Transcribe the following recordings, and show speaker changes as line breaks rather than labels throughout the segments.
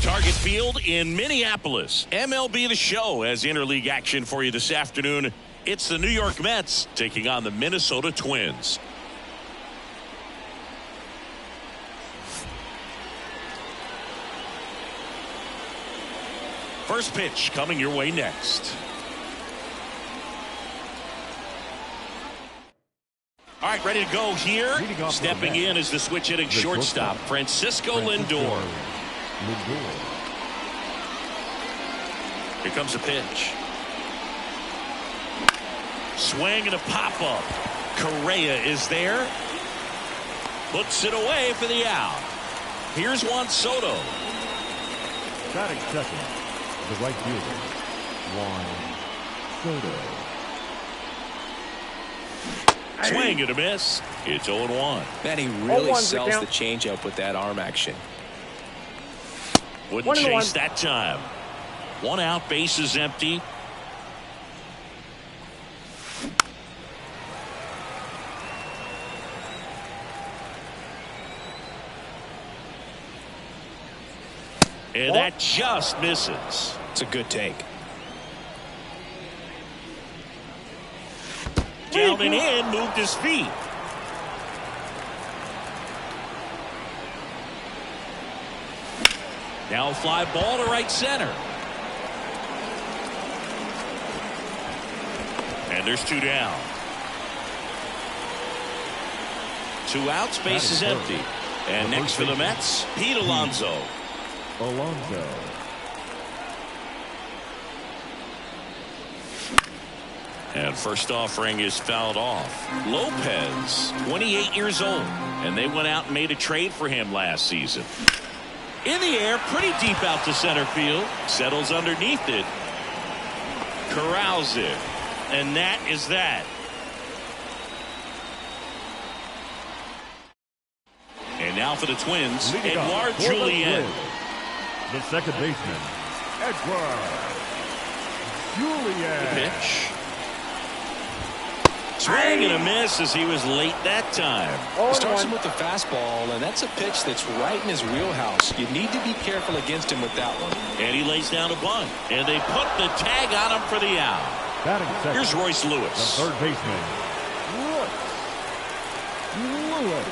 Target Field in Minneapolis. MLB The Show has interleague action for you this afternoon. It's the New York Mets taking on the Minnesota Twins. First pitch coming your way next. All right, ready to go here. Stepping in is the switch hitting shortstop, Francisco Lindor. Here comes a pitch. Swing and a pop-up. Correa is there. Puts it away for the out. Here's Juan Soto.
Batting second, the right fielder, Juan Soto.
Swing and a miss. It's 0-1.
Man, he really sells the changeup with that arm action.
Wouldn't chase that time. One out, base is empty. And that just misses.
It's a good take.
Down and in, moved his feet. Now a fly ball to right center. And there's two down. Two outs, base is empty. And next for the Mets, Pete Alonso. And first offering is fouled off. Lopez, 28 years old, and they went out and made a trade for him last season. In the air, pretty deep out to center field. Settles underneath it. Corrals it. And that is that. And now for the Twins, Edouard Julien.
The second baseman, Edouard Julien.
The pitch. Swing and a miss as he was late that time.
Starts him with the fastball, and that's a pitch that's right in his wheelhouse. You need to be careful against him with that one.
And he lays down a bunt. And they put the tag on him for the out. Here's Royce Lewis.
The third baseman, Lewis.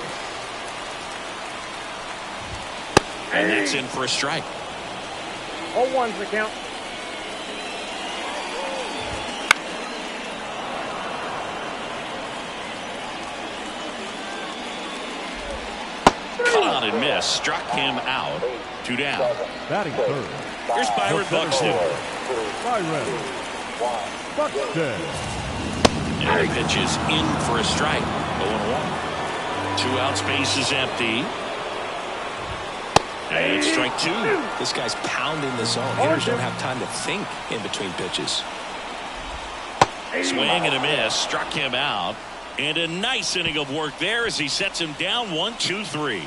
And that's in for a strike.
0-1's the count.
Cut on and miss. Struck him out. Two down.
Batting third.
Here's Byron Buxton.
Byron Buxton.
And the pitch is in for a strike. 0-1. Two outs, base is empty. And it's strike two.
This guy's pounding the zone. Hitters don't have time to think in between pitches.
Swing and a miss. Struck him out. And a nice inning of work there as he sets him down 1-2-3.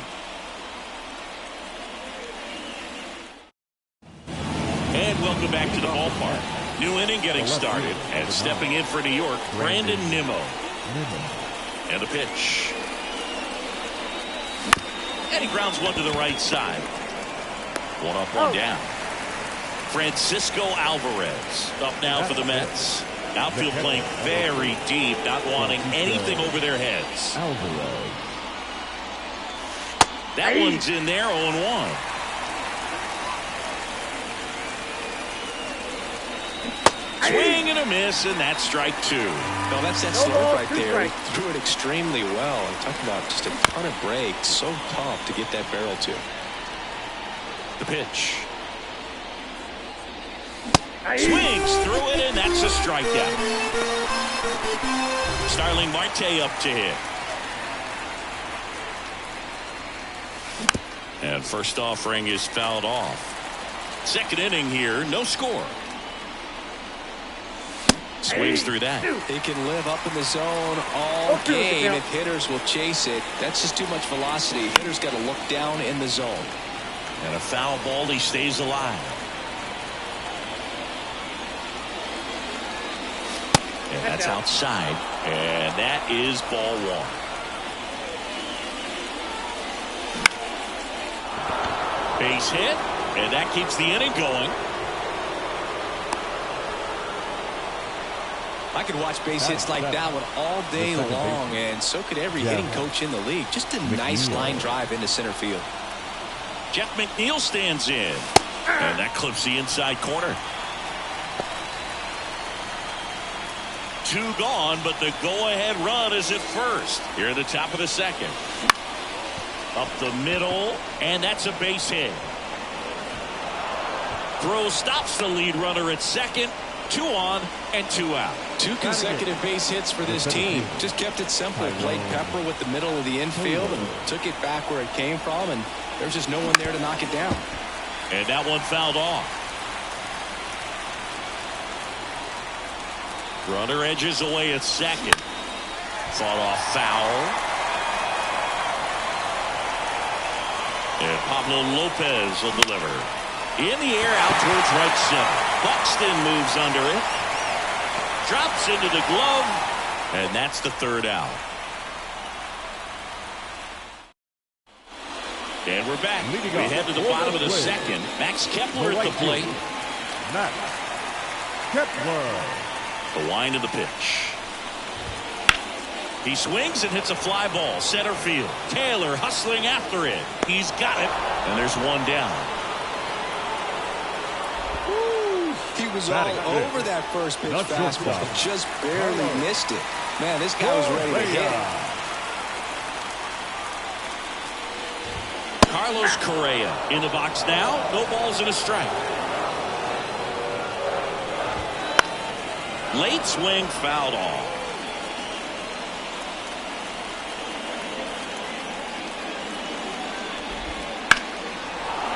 And welcome back to the ballpark. New inning getting started. And stepping in for New York, Brandon Nimmo. And the pitch. And he grounds one to the right side. One up, one down. Francisco Alvarez up now for the Mets. Outfield playing very deep, not wanting anything over their heads. That one's in there, 0-1. Swing and a miss, and that's strike two.
Well, that's that slope right there. He threw it extremely well. I'm talking about just a ton of breaks. So tough to get that barrel to.
The pitch. Swings through it, and that's a strikeout. Starling Marte up to hit. And first offering is fouled off. Second inning here, no score. Swings through that.
He can live up in the zone all game if hitters will chase it. That's just too much velocity. Hitters got to look down in the zone.
And a foul ball, he stays alive. And that's outside. And that is ball one. Base hit. And that keeps the inning going.
I could watch base hits like that one all day long, and so could every hitting coach in the league. Just a nice line drive into center field.
Jeff McNeil stands in, and that clips the inside corner. 2 gone, but the go-ahead run is at first. Here at the top of the second. Up the middle, and that's a base hit. Throw stops the lead runner at second. 2 on and 2 out.
2 consecutive base hits for this team. Just kept it simple. Played pepper with the middle of the infield and took it back where it came from, and there's just no one there to knock it down.
And that one fouled off. Runner edges away at second. Fought off foul. And Pablo Lopez will deliver. In the air out towards right center. Buxton moves under it. Drops into the glove. And that's the 3rd out. And we're back. We head to the bottom of the second. Max Kepler at the plate.
Max Kepler.
The wind of the pitch. He swings and hits a fly ball. Center field. Taylor hustling after it. He's got it. And there's 1 down.
He was all over that first pitch fastball. Just barely missed it. Man, this guy was ready to hit.
Carlos Correa in the box now. No balls and a strike. Late swing fouled off.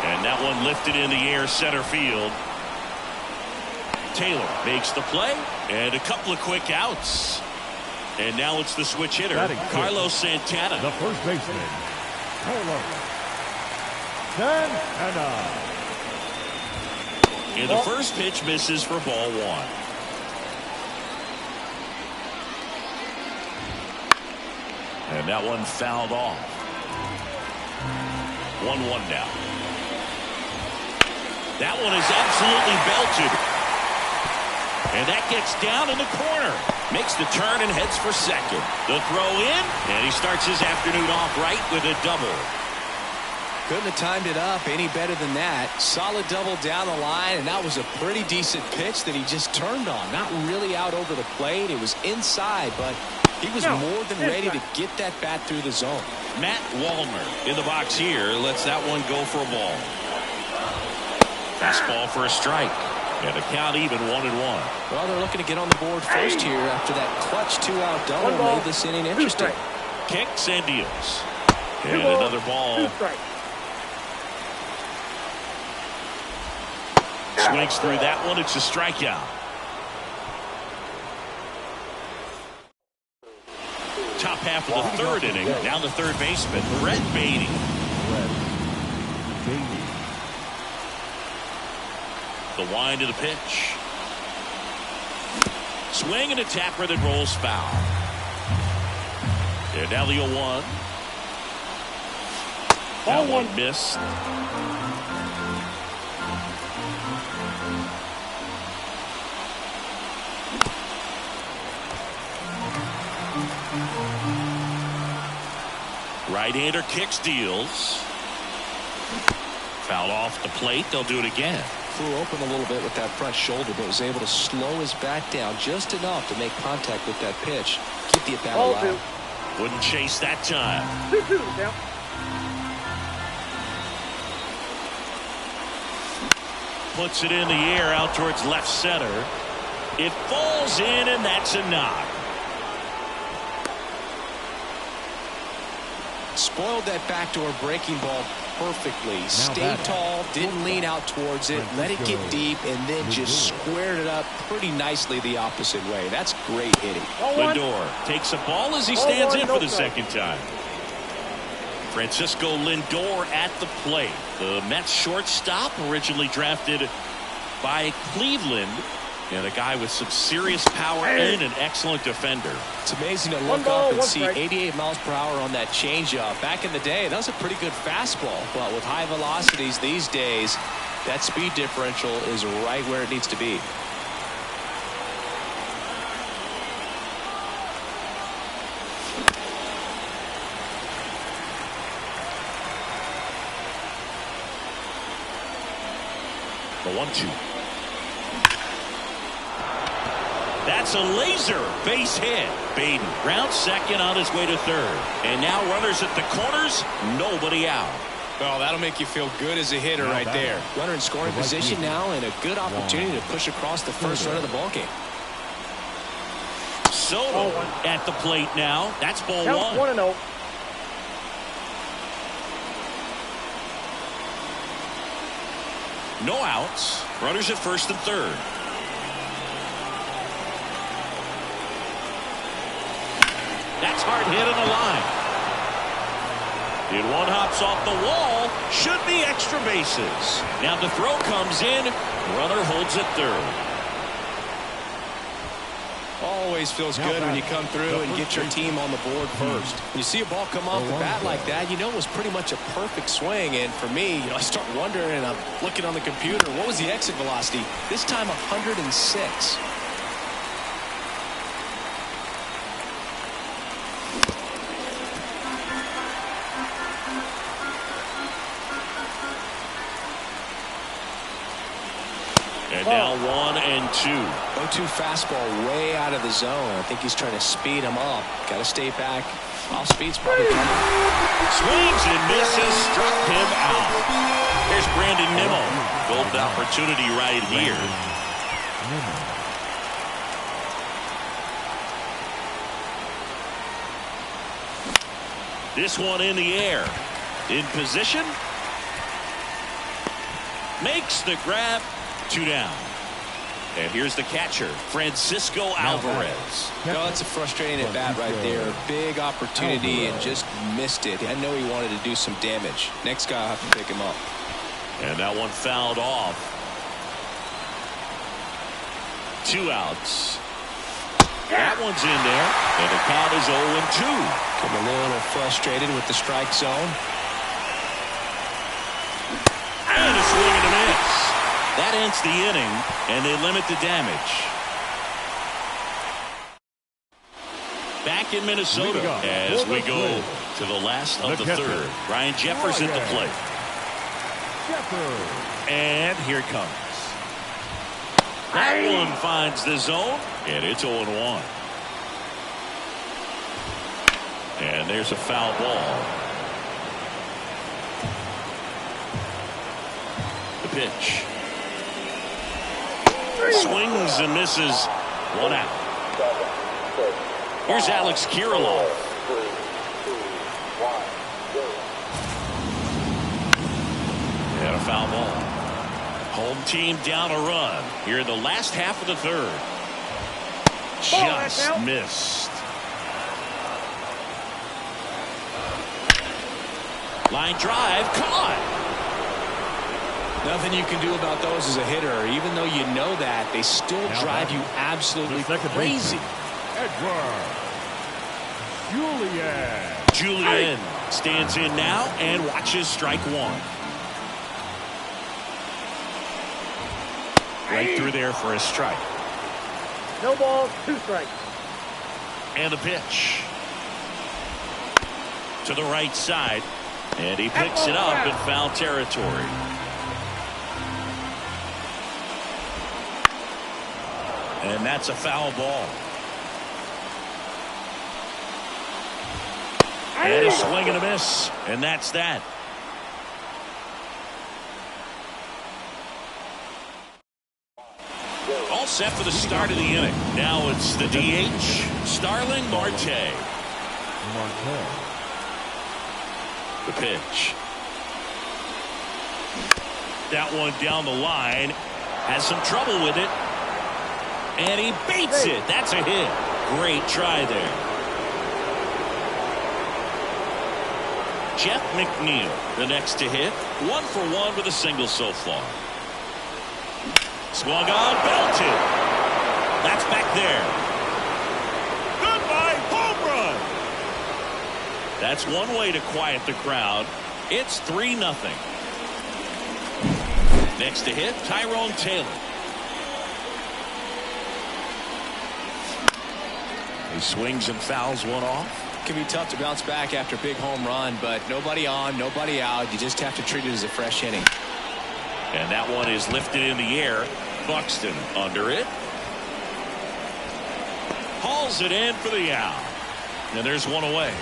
And that one lifted in the air center field. Taylor makes the play, and a couple of quick outs. And now it's the switch hitter, Carlos Santana.
The first baseman, Carlos Santana.
And the first pitch misses for ball 1. And that one fouled off. 1-1 now. That one is absolutely belted. And that gets down in the corner. Makes the turn and heads for second. The throw in, and he starts his afternoon off right with a double.
Couldn't have timed it up any better than that. Solid double down the line, and that was a pretty decent pitch that he just turned on. Not really out over the plate. It was inside, but he was more than ready to get that bat through the zone.
Matt Wallner in the box here lets that one go for a ball. Fastball for a strike. And a count even 1-1.
Well, they're looking to get on the board first here after that clutch 2-out double made this inning interesting.
Kicks and deals. And another ball. Swings through that one. It's a strikeout. Top half of the 3rd inning. Now the 3rd baseman, Brett Beatty. The wind of the pitch. Swing and a tapper that rolls foul. And now the 0-1. That one missed. Right-hander kicks, deals. Foul off the plate. They'll do it again.
Flew open a little bit with that front shoulder, but was able to slow his bat down just enough to make contact with that pitch. Keep the at-bat alive.
Wouldn't chase that time.
2-2 now.
Puts it in the air out towards left center. It falls in, and that's a knock.
Spoiled that backdoor breaking ball perfectly. Stayed tall, didn't lean out towards it, let it get deep, and then just squared it up pretty nicely the opposite way. That's great hitting.
Lindor takes a ball as he stands in for the second time. Francisco Lindor at the plate. The Mets shortstop, originally drafted by Cleveland, And a guy with some serious power and an excellent defender.
It's amazing to look up and see 88 miles per hour on that changeup. Back in the day, that was a pretty good fastball. But with high velocities these days, that speed differential is right where it needs to be.
The 1-2. That's a laser base hit. Baden rounds second on his way to third. And now runners at the corners, nobody out.
Well, that'll make you feel good as a hitter right there. Runner in scoring position now and a good opportunity to push across the first run of the ballgame.
Soto at the plate now. That's ball
Count
1.
1-0.
No outs. Runners at first and third. That's hard hit on the line. And one hops off the wall. Should be extra bases. Now the throw comes in. Runner holds at third.
Always feels good when you come through and get your team on the board first. When you see a ball come off the bat like that, you know it was pretty much a perfect swing. And for me, I start wondering, and I'm looking on the computer, what was the exit velocity? This time 106.
And now 1-2.
0-2 fastball way out of the zone. I think he's trying to speed him up. Got to stay back. Off speed's probably coming.
Swings and misses. Struck him out. There's Brandon Nimmo. Golden opportunity right here. This one in the air. In position. Makes the grab. 2 down. And here's the catcher, Francisco Alvarez.
No, it's a frustrating at bat right there. Big opportunity and just missed it. I know he wanted to do some damage. Next guy will have to pick him up.
And that one fouled off. 2 outs. That one's in there. And the count is 0-2.
Getting a little frustrated with the strike zone.
And a swing and a miss. That ends the inning, and they limit the damage. Back in Minnesota as we go to the last of the third. Ryan Jeffers at the plate. And here it comes. That one finds the zone, and it's 0-1. And there's a foul ball. The pitch. Swings and misses. 1 out. Here's Alex Kirilloff. And a foul ball. Home team down a run here in the last half of the third. Just missed. Line drive caught.
Nothing you can do about those as a hitter. Even though you know that, they still drive you absolutely crazy.
Edward
Julian stands in now and watches strike 1. Right through there for a strike.
No balls, 2 strikes.
And the pitch. To the right side. And he picks it up in foul territory. And that's a foul ball. And a swing and a miss. And that's that. All set for the start of the inning. Now it's the DH, Starling Marte. The pitch. That one down the line. Has some trouble with it. And he baits it. That's a hit. Great try there. Jeff McNeil, the next to hit. 1 for 1 with a single so far. Swung on, belted. That's back there.
Goodbye, home run.
That's one way to quiet the crowd. It's 3-0. Next to hit, Tyrone Taylor. He swings and fouls one off.
Can be tough to bounce back after a big home run, but nobody on, nobody out. You just have to treat it as a fresh inning.
And that one is lifted in the air. Buxton under it. Hauls it in for the out. And there's one away.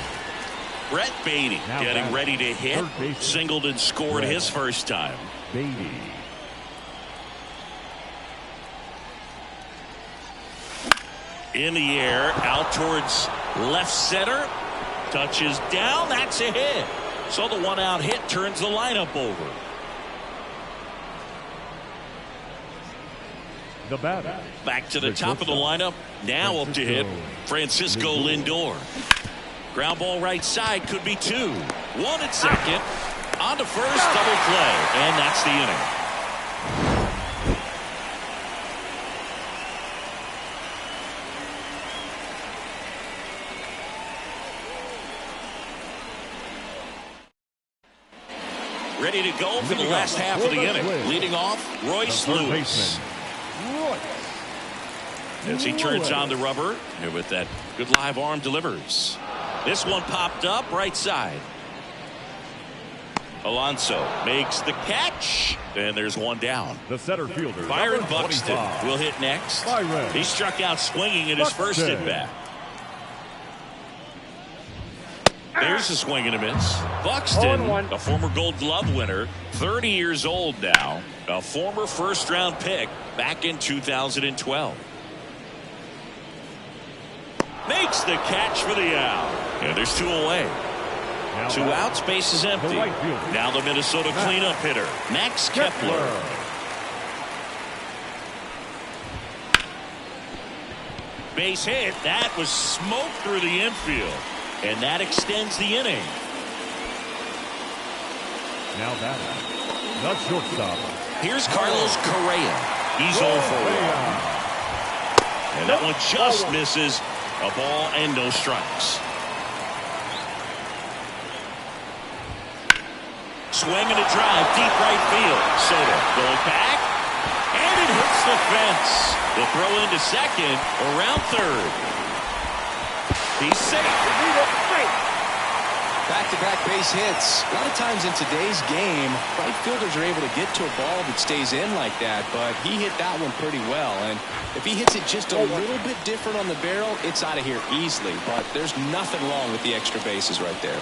Brett Beatty getting ready to hit. Singled and scored his first time.
Beatty.
In the air, out towards left center. Touches down. That's a hit. So the one-out hit turns the lineup over.
The batter.
Back to the top of the lineup. Now up to hit, Francisco Lindor. Ground ball right side, could be two. One at second. On to first, double play. And that's the inning. Ready to go for the last half of the inning. Leading off, Royce Lewis. As he turns on the rubber, and with that good live arm delivers. This one popped up right side. Alonso makes the catch, and there's one down.
The center fielder,
Byron Buxton will hit next. He struck out swinging in his first at bat. There's a swing and a miss. Buxton, a former Gold Glove winner, 30 years old now, a former first-round pick back in 2012. Makes the catch for the out. And there's two away. Two outs, base is empty. Now the Minnesota cleanup hitter, Max Kepler. Base hit. That was smoked through the infield. And that extends the inning.
Now that the shortstop.
Here's Carlos Correa. He's 0 for 1. And that one just misses. A ball and no strikes. Swing and a drive, deep right field. Soto going back, and it hits the fence. The throw into second, around third. He's safe.
Back-to-back base hits. A lot of times in today's game, right fielders are able to get to a ball that stays in like that, but he hit that one pretty well. And if he hits it just a little bit different on the barrel, it's out of here easily. But there's nothing wrong with the extra bases right there.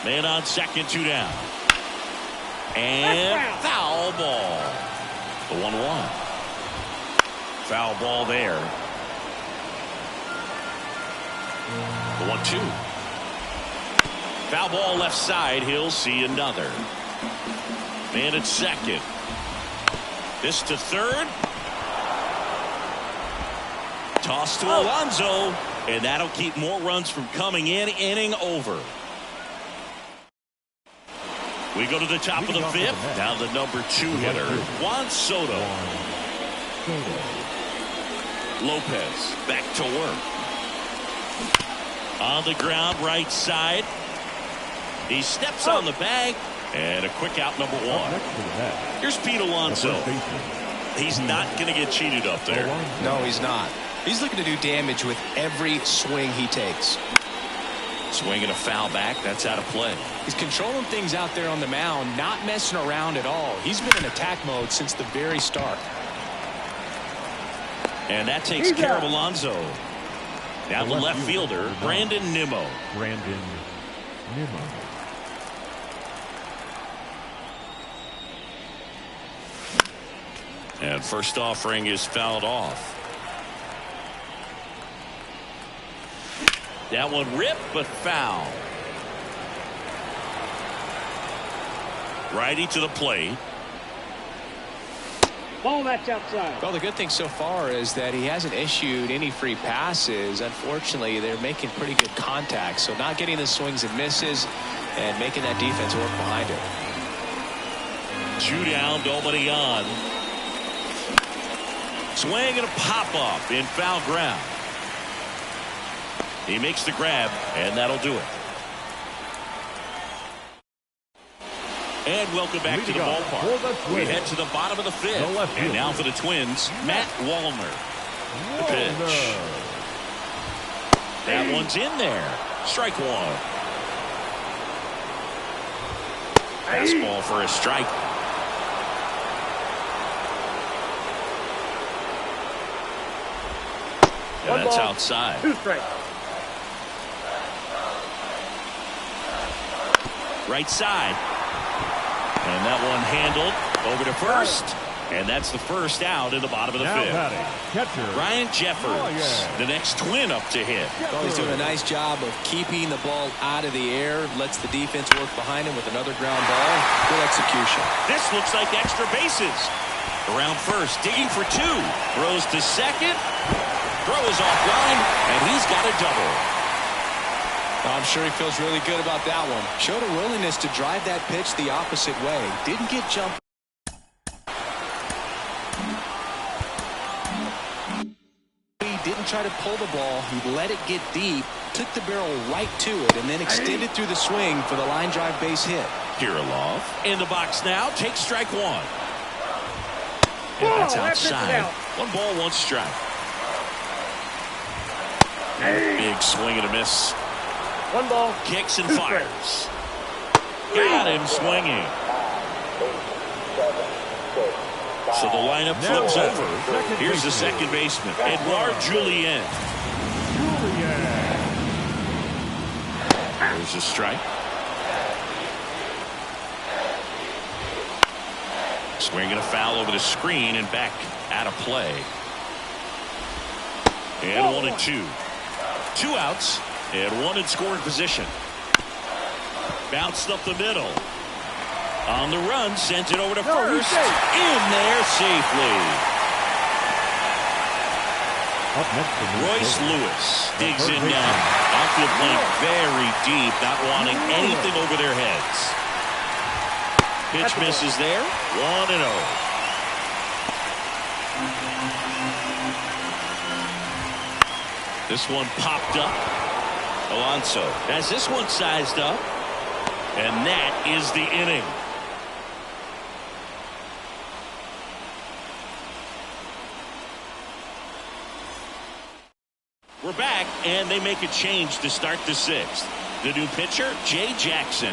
Man on second, two down. And foul ball. The 1-1. Foul ball there. The 1-2. Foul ball left side. He'll see another. Man at second. This to third. Toss to Alonso. And that'll keep more runs from coming in. Inning over. We go to the top of the fifth. Now the number 2 hitter, Juan Soto. Lopez back to work. On the ground, right side. He steps on the bag, and a quick out, number 1. Here's Pete Alonso. He's not going to get cheated up there.
No, he's not. He's looking to do damage with every swing he takes.
Swinging a foul back, that's out of play.
He's controlling things out there on the mound, not messing around at all. He's been in attack mode since the very start.
And that takes care of Alonso. Now the left fielder, Brandon Nimmo. And first offering is fouled off. That one ripped, but foul. Righty to the plate.
Ball, that's outside.
Well, the good thing so far is that he hasn't issued any free passes. Unfortunately, they're making pretty good contact. So not getting the swings and misses and making that defense work behind it. 2
down, nobody on. Swing and a pop-up in foul ground. He makes the grab, and that'll do it. And welcome back to the ballpark. We head to the bottom of the fifth. And now for the Twins, Matt Wallner. The pitch. That one's in there. Strike one. Fastball for a strike. And that's outside.
2 strikes.
Right side. And that one handled over to first. And that's the first out in the bottom of the fifth.
Catcher
Ryan Jeffers, the next Twin up to hit.
Well, he's doing a nice job of keeping the ball out of the air. Lets the defense work behind him with another ground ball. Good execution.
This looks like extra bases. Around first, digging for 2. Throws to second. Throw is offline, and he's got a double.
I'm sure he feels really good about that one. Showed a willingness to drive that pitch the opposite way. Didn't get jumped. He didn't try to pull the ball. He let it get deep, took the barrel right to it, and then extended through the swing for the line drive base hit.
Kirilov in the box now, takes strike one. And that's outside. 1 ball, 1 strike. Big swing and a miss.
1 ball.
Kicks and fires. Got him swinging. So the lineup flips over. Here's the second baseman, Edouard Julien. There's a strike. Swinging a foul over the screen and back out of play. And 1 and 2. 2 outs. And 1 in scoring position. Bounced up the middle. On the run, sent it over to first. In there safely. Royce Lewis digs in now. Outfield playing very deep, not wanting anything over their heads. Pitch misses there. 1-0. This one popped up. Alonso has this one sized up. And that is the inning. We're back, and they make a change to start the 6th. The new pitcher, Jay Jackson.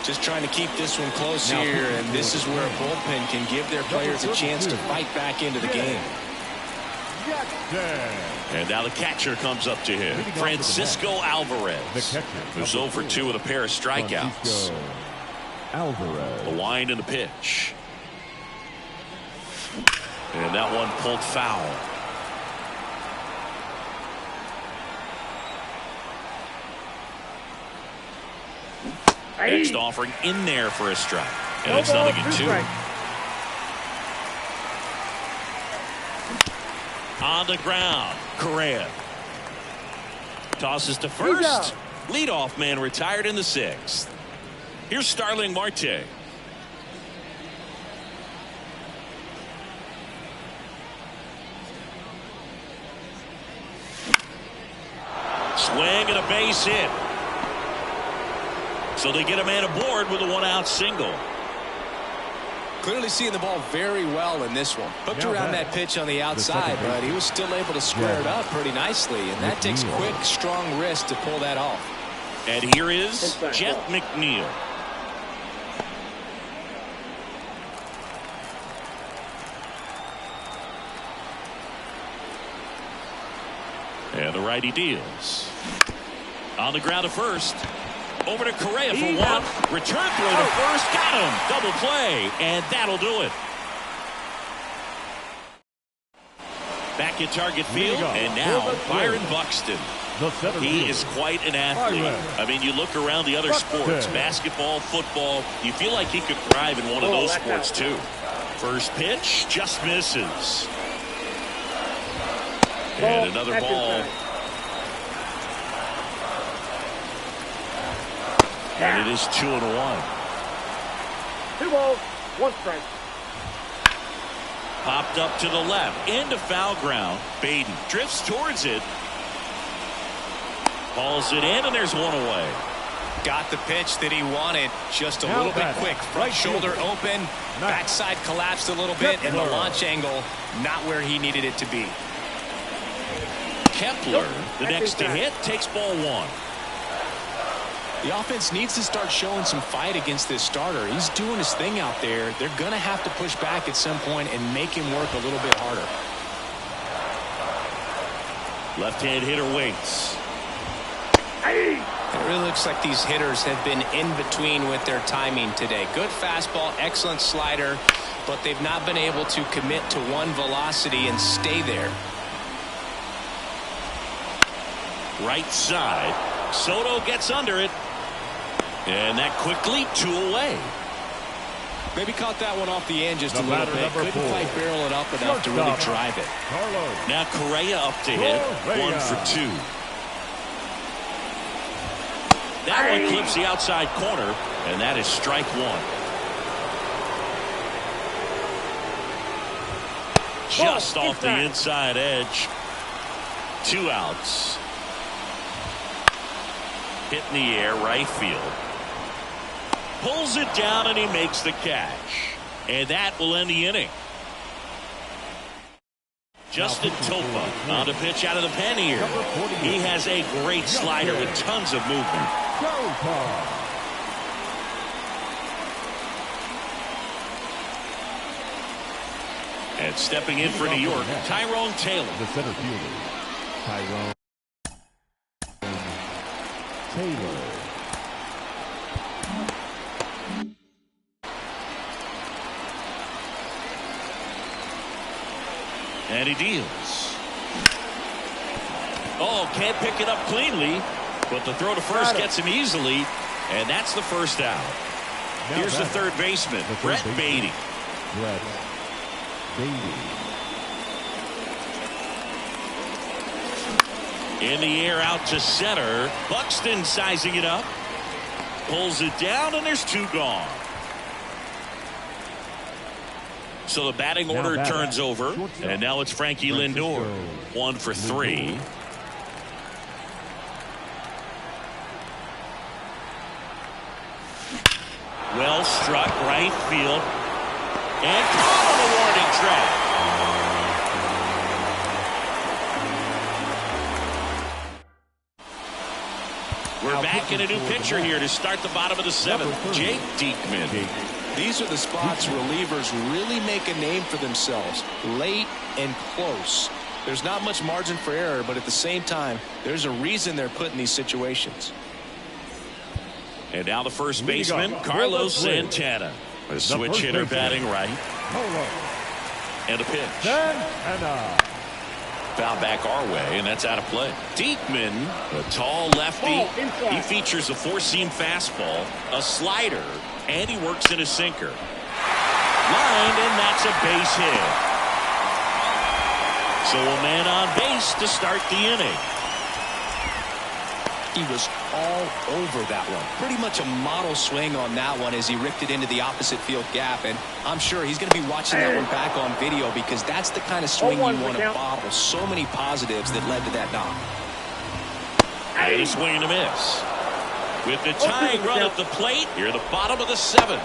Just trying to keep this one close here, and this is where a bullpen can give their players a chance to fight back into the game.
And now the catcher comes up to him, Francisco Alvarez, who's 0 for 2 with a pair of strikeouts. The wind and the pitch. And that one pulled foul. Next offering in there for a strike. And it's 0-2. On the ground, Correa tosses to first. Leadoff man retired in the 6th. Here's Starling Marte. Swing and a base hit. So they get a man aboard with a 1-out single.
Clearly seeing the ball very well in this one. Hooked around that pitch on the outside, but he was still able to square it up pretty nicely. And that takes quick, strong wrist to pull that off.
And here is Jeff McNeil. And the righty deals. On the ground to first. Over to Correa for 1. Return throw to first. Got him. Double play. And that'll do it. Back at Target Field. And now Byron Buxton. He is quite an athlete. I mean, you look around the other sports, basketball, football, you feel like he could thrive in one of those sports too. First pitch just misses. And another ball. And it is 2-1.
2 balls, 1 strike.
Popped up to the left into foul ground. Baden drifts towards it. Hauls it in, and there's one away.
Got the pitch that he wanted, just a little bit quick. Front shoulder open, backside collapsed a little bit, and the launch angle not where he needed it to be.
Kepler, the next to hit, takes ball one.
The offense needs to start showing some fight against this starter. He's doing his thing out there. They're going to have to push back at some point and make him work a little bit harder.
Left-hand hitter waits.
It really looks like these hitters have been in between with their timing today. Good fastball, excellent slider, but they've not been able to commit to one velocity and stay there.
Right side. Soto gets under it. And that quickly 2 away.
Maybe caught that one off the end just a little bit. Couldn't quite barrel it up enough to really drive it.
Now Correa up to hit. 1 for 2. That one clips the outside corner, and that is strike 1. Just off the inside edge. 2 outs. Hit in the air, right field. Pulls it down, and he makes the catch. And that will end the inning. Justin Topa on the pitch out of the pen here. He has a great slider with tons of movement. And stepping in for New York, Tyrone Taylor.
The center fielder, Tyrone Taylor.
And he deals. Oh, can't pick it up cleanly, but the throw to first gets him easily, and that's the first out. Here's the third baseman, Brett Baty.
Brett Baty.
In the air out to center. Buxton sizing it up. Pulls it down, and there's 2 gone. So the batting order turns over, and now it's Frankie Lindor. 1 for 3. Well struck, right field, and caught on the warning track. We're back in a new pitcher here to start the bottom of the 7th. Jake Diekman.
These are the spots relievers really make a name for themselves. Late and close. There's not much margin for error, but at the same time, there's a reason they're put in these situations.
And now the first baseman, Carlos Santana. A switch hitter batting right. And a pitch. Foul back our way, and that's out of play. Diekman, a tall lefty. He features a 4-seam fastball, a slider, and he works in a sinker. Lined, and that's a base hit. So a man on base to start the inning.
He was all over that one. Pretty much a model swing on that one as he ripped it into the opposite field gap. And I'm sure he's going to be watching that one back on video because that's the kind of swing you want to bottle. So many positives that led to that knock.
And a swing and a miss. With the tying run at the plate, here at the bottom of the 7th.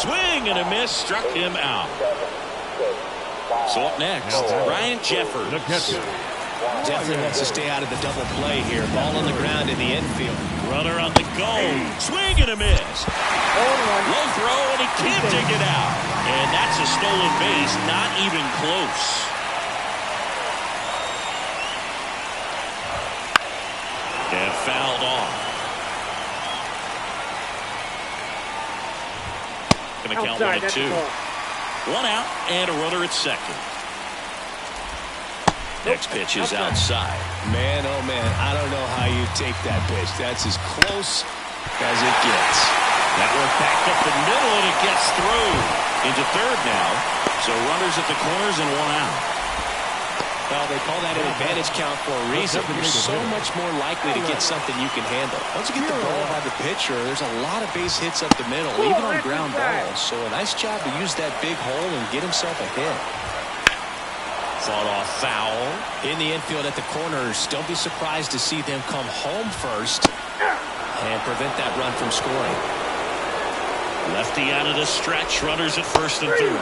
Swing and a miss struck him out. So up next, Ryan Jeffers.
Definitely wants to stay out of the double play here. Ball on the ground in the infield.
Runner on the go. Swing and a miss. Low throw, and he can't dig it out. And that's a stolen base, not even close. And fouled off. Going to count 1 and 2. 1 out, and a runner at second. Next pitch is outside.
Man, oh man, I don't know how you take that pitch. That's as close as it gets.
That one back up the middle, and it gets through into third now. So runners at the corners and 1 out.
Well, they call that an advantage count for a reason. You're so much more likely to get something you can handle. Once you get the ball by the pitcher, there's a lot of base hits up the middle, even on ground balls. So a nice job to use that big hole and get himself a hit.
Fought off foul.
In the infield at the corners, don't be surprised to see them come home first and prevent that run from scoring.
Lefty out of the stretch. Runners at first and third.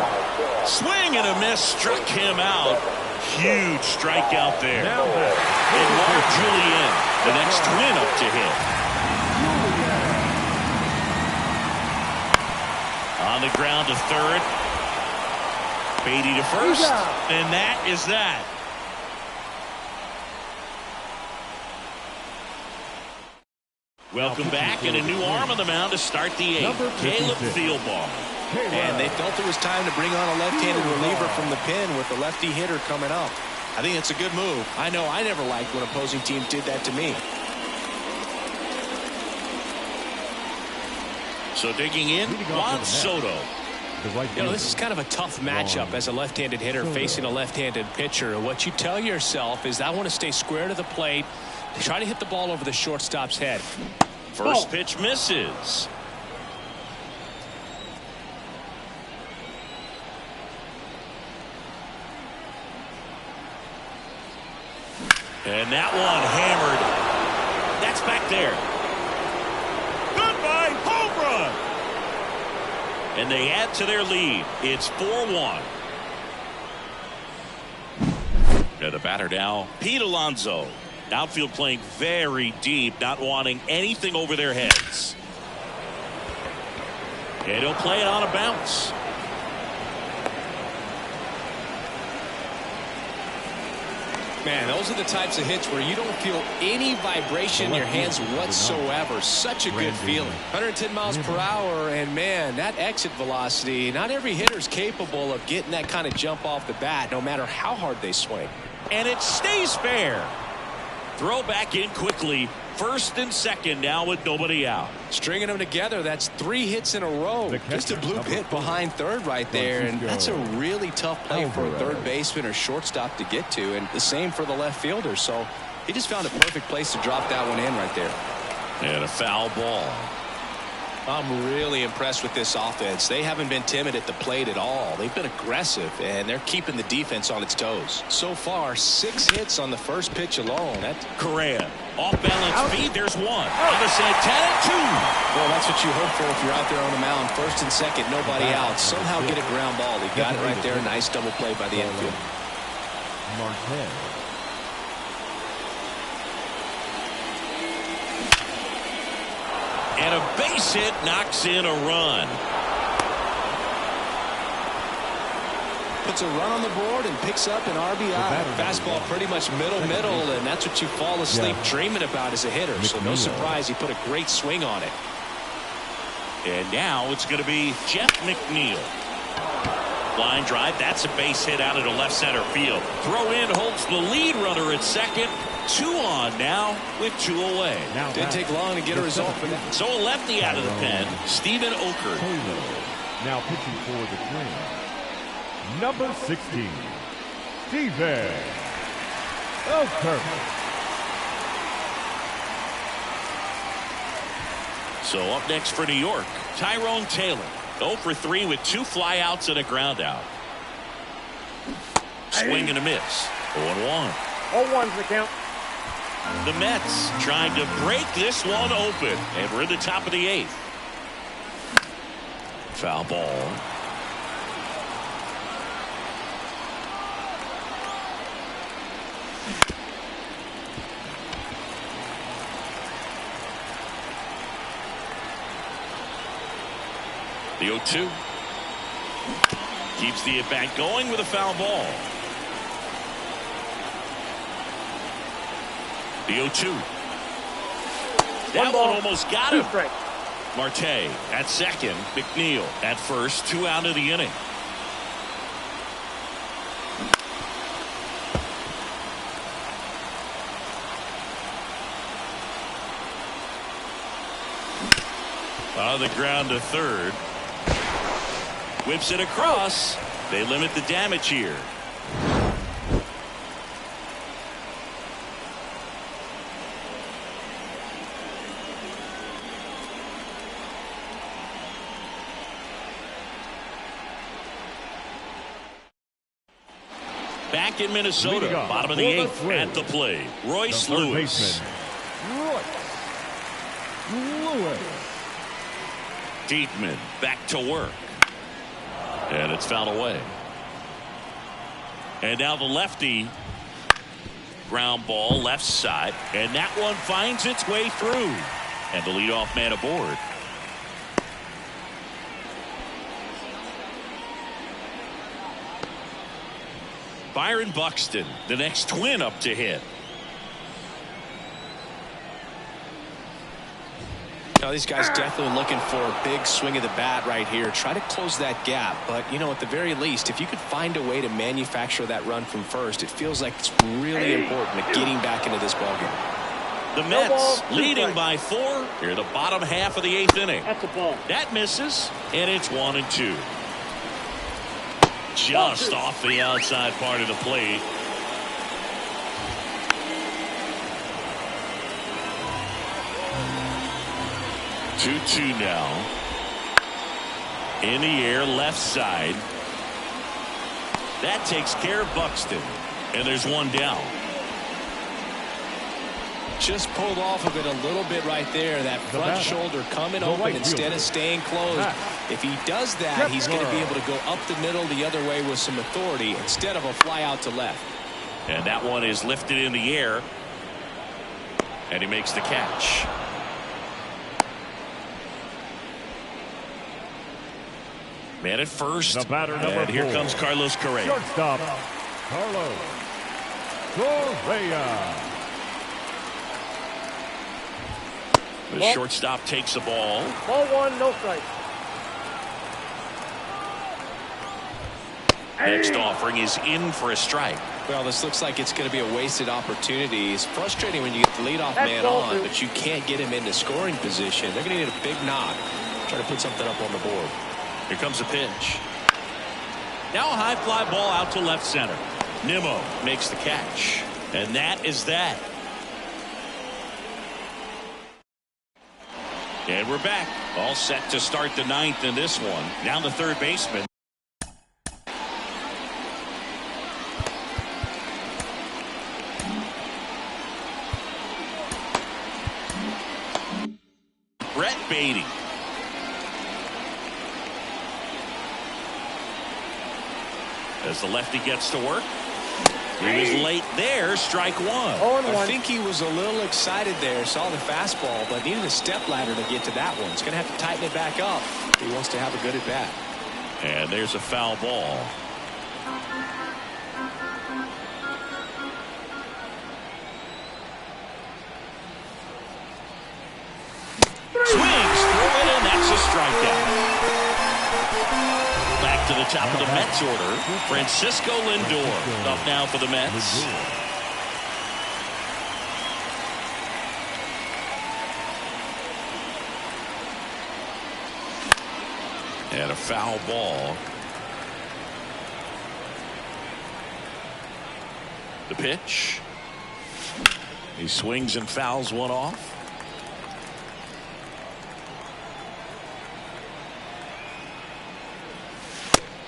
Swing and a miss. Struck him out. Huge strikeout there. Edouard Julien, the next twin up to hit. On the ground to third. Beatty to first. And that is that. Welcome back, and a new arm on the mound to start the eighth. Caleb Thielbar.
And they felt it was time to bring on a left-handed reliever from the pen with the lefty hitter coming up. I think it's a good move. I know I never liked when opposing teams did that to me.
So digging in, Juan Soto.
You know, this is kind of a tough matchup as a left-handed hitter facing a left-handed pitcher. What you tell yourself is, I want to stay square to the plate, try to hit the ball over the shortstop's head.
First pitch misses. And that one hammered. That's back there. Goodbye, home run. And they add to their lead. It's 4-1. And the batter now, Pete Alonso. Outfield playing very deep, not wanting anything over their heads. And he'll play it on a bounce.
Man, those are the types of hits where you don't feel any vibration in your hands whatsoever. Such a good feeling. 110 miles per hour, and man, that exit velocity, not every hitter's capable of getting that kind of jump off the bat, no matter how hard they swing.
And it stays fair. Throw back in quickly. First and second now with nobody out.
Stringing them together, that's 3 hits in a row. Just a bloop hit behind third right there, and that's a really tough play for a third baseman or shortstop to get to, and the same for the left fielder. So he just found a perfect place to drop that one in right there.
And a foul ball.
I'm really impressed with this offense. They haven't been timid at the plate at all. They've been aggressive, and they're keeping the defense on its toes. So far, 6 hits on the first pitch alone. That's
Correa. Off-balance feed. There's one. On the Santana, 2.
Well, that's what you hope for if you're out there on the mound. First and second, nobody out. Somehow get a ground ball. He got it right there. Nice double play by the infield.
Marquez.
And a base hit knocks in a run.
Puts a run on the board and picks up an RBI. Fastball pretty much middle, and that's what you fall asleep dreaming about as a hitter. So no surprise he put a great swing on it.
And now it's going to be Jeff McNeil. Line drive. That's a base hit out into left center field. Throw in holds the lead runner at second. 2 on now with 2 away.
Didn't take long to get a result for that.
So a lefty out of the pen, Stephen Oker.
Now pitching for the Twins, number 16, Stephen Oker.
So up next for New York, Tyrone Taylor. 0 for 3 with 2 flyouts and a ground out. Swing and a miss. 0-1.
0-1's the count.
The Mets trying to break this one open, and we're in the top of the 8th. Foul ball. The 0-2 keeps the at-bat going with a foul ball. The 0-2. That one almost got him. Marte at second. McNeil at first. 2 out of the inning. On the ground to third. Whips it across. They limit the damage here. Back in Minnesota,
Leading off
bottom of the
for the
8th
Twins,
at the plate, Royce
the third
Lewis.
baseman, Royce Lewis.
Diekman back to work. And it's fouled away. And now the lefty. Ground ball left side. And that one finds its way through. And the leadoff man aboard. Byron Buxton, the next Twin up to hit.
Now, these guys definitely looking for a big swing of the bat right here. Try to close that gap. But, you know, at the very least, if you could find a way to manufacture that run from first, it feels like it's really important at getting back into this ballgame.
The Mets leading by 4 here, the bottom half of the 8th inning.
That's a ball.
That misses, and it's 1-2. Just off the outside part of the plate. Two now. In the air, left side. That takes care of Buxton. And there's one down.
Just pulled off of it a little bit right there. That front shoulder coming open instead of staying closed. If he does that, he's going to be able to go up the middle the other way with some authority instead of a fly out to left.
And that one is lifted in the air. And he makes the catch. Man at first.
The batter, number
and here
4.
comes Carlos Correa.
Shortstop, Carlos Correa.
The shortstop takes the ball.
Ball 1, no strike.
Next offering is in for a strike.
Well, this looks like it's going to be a wasted opportunity. It's frustrating when you get the leadoff man on, but you can't get him into scoring position. They're going to need a big knock. Try to put something up on the board.
Here comes a pitch. Now a high fly ball out to left center. Nimmo makes the catch. And that is that. And we're back. All set to start the 9th in this one. Down the third baseman. Brett Beatty. As the lefty gets to work. He was late there. Strike 1.
I think he was a little excited there. Saw the fastball, but needed a step ladder to get to that one. He's going to have to tighten it back up if he wants to have a good at bat.
And there's a foul ball. Swings through it, and that's a strikeout. Back to the top of the Mets order. Francisco Lindor up now for the Mets. And a foul ball. The pitch. He swings and fouls one off.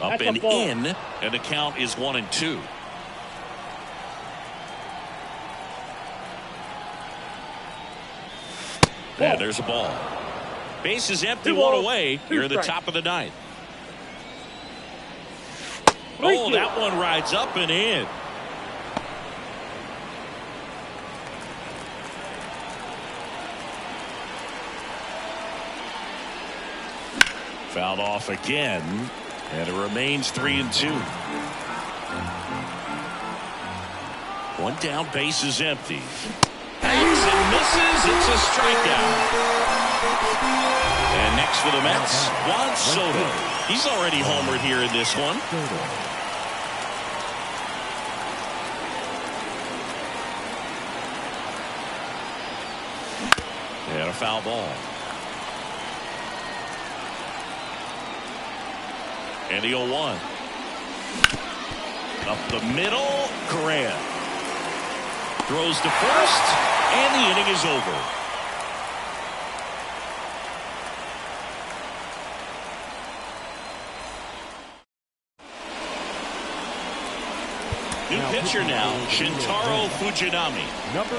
Up and in, and the count is 1-2. And there's a ball. Base is empty, 1 away. Here at the top of the 9th. Oh, that one rides up and in. Fouled off again. And it remains 3-2. One down, base is empty. Hangs and misses. It's a strikeout. And next for the Mets, Juan Soto. He's already homered here in this one. And a foul ball. And the 0-1. Up the middle, Correa. Throws to first, and the inning is over. New pitcher now, Shintaro Fujinami.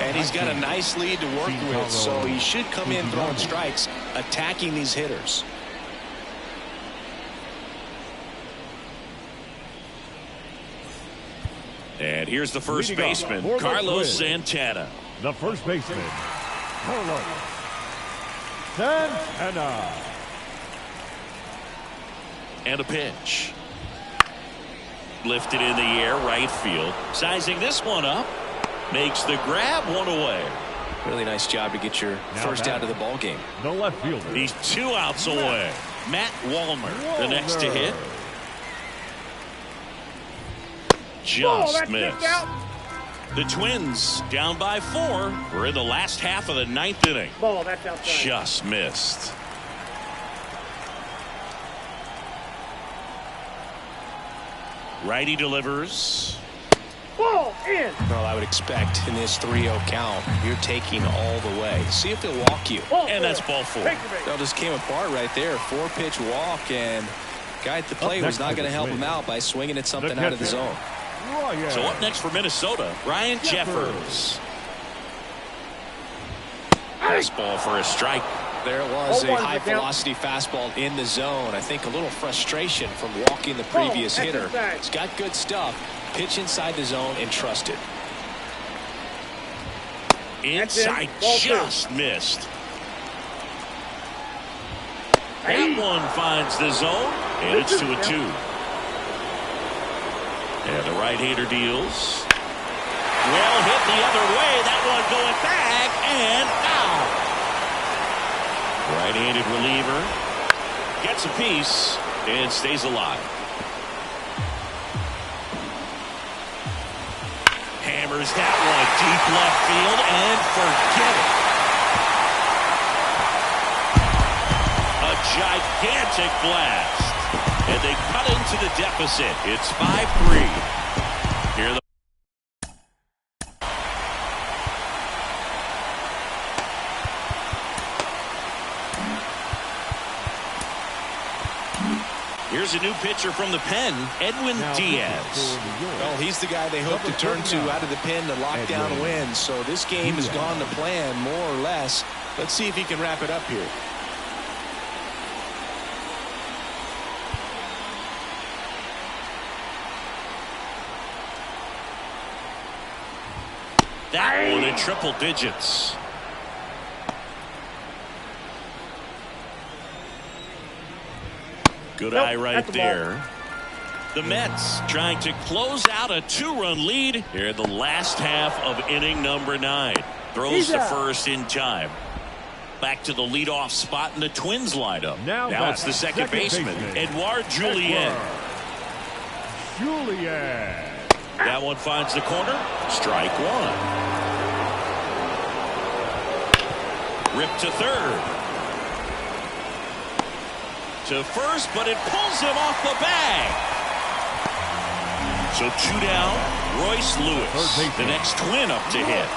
And he's got a nice lead to work with, so he should come in throwing strikes, attacking these hitters.
And here's the first baseman, Carlos Santana.
The first baseman, Carlos Santana.
And a pitch. Lifted in the air, right field. Sizing this one up. Makes the grab, one away.
Really nice job to get your first out of the ball game.
The left fielder.
He's 2 outs away. Matt Wallner, the next to hit. Just missed. The Twins down by 4. We're in the last half of the 9th inning.
Ball, that's outside.
Just missed. Righty delivers.
Ball in.
Well, I would expect in this 3-0 count, you're taking all the way. See if they'll walk you.
And that's ball 4.
That just came apart right there. 4-pitch walk, and guy at the plate was not going to help him out by swinging at something out of the zone.
So up next for Minnesota, Ryan Jeffers. Fastball for a strike.
There it was, a high-velocity fastball in the zone. I think a little frustration from walking the previous hitter. He's got good stuff. Pitch inside the zone and trust it.
Inside, just missed. That one finds the zone, and it's 2-2. And the right-hander deals. Well hit the other way. That one going back and out. Right-handed reliever gets a piece and stays alive. Hammers that one deep left field and forget it. A gigantic blast. And they cut into the deficit. It's 5-3. Here the Here's a new pitcher from the pen, Edwin Diaz.
Well, he's the guy they hope to turn to out of the pen to lock down wins. So this game has gone to plan, more or less. Let's see if he can wrap it up here.
That one in triple digits. Good eye right there. The Mets trying to close out a 2-run lead here in the last half of inning number 9. Throws the first in time. Back to the leadoff spot in the Twins lineup. Now it's the second baseman, Edouard Julien. That one finds the corner. Strike 1. Rip to third. To first, but it pulls him off the bag. So 2 down. Royce Lewis, the next Twin up to hit.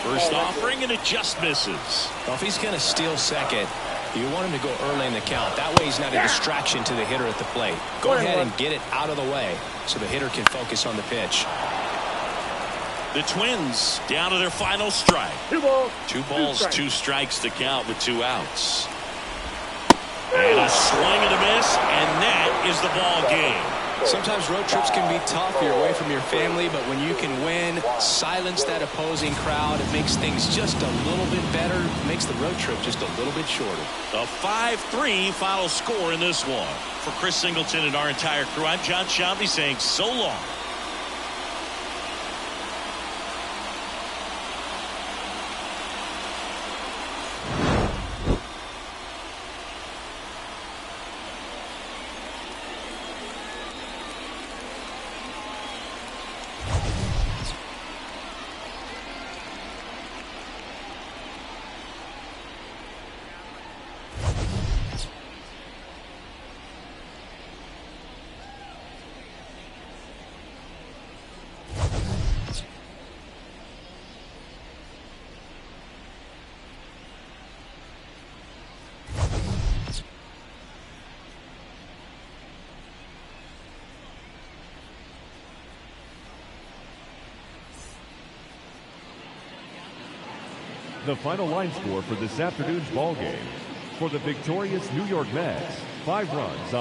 First offering, and it just misses.
Well, if he's going to steal second, you want him to go early in the count. That way he's not a distraction to the hitter at the plate. Go ahead and get it out of the way so the hitter can focus on the pitch.
The Twins down to their final strike.
2 balls.
2 balls, 2 strikes to count with 2 outs. And a swing and a miss, and that is the ball game.
Sometimes road trips can be tough. You're away from your family, but when you can win, silence that opposing crowd, it makes things just a little bit better. It makes the road trip just a little bit shorter.
A 5-3 final score in this one. For Chris Singleton and our entire crew, I'm John Shambi saying so long.
The final line score for this afternoon's ball game. For the victorious New York Mets, 5 runs on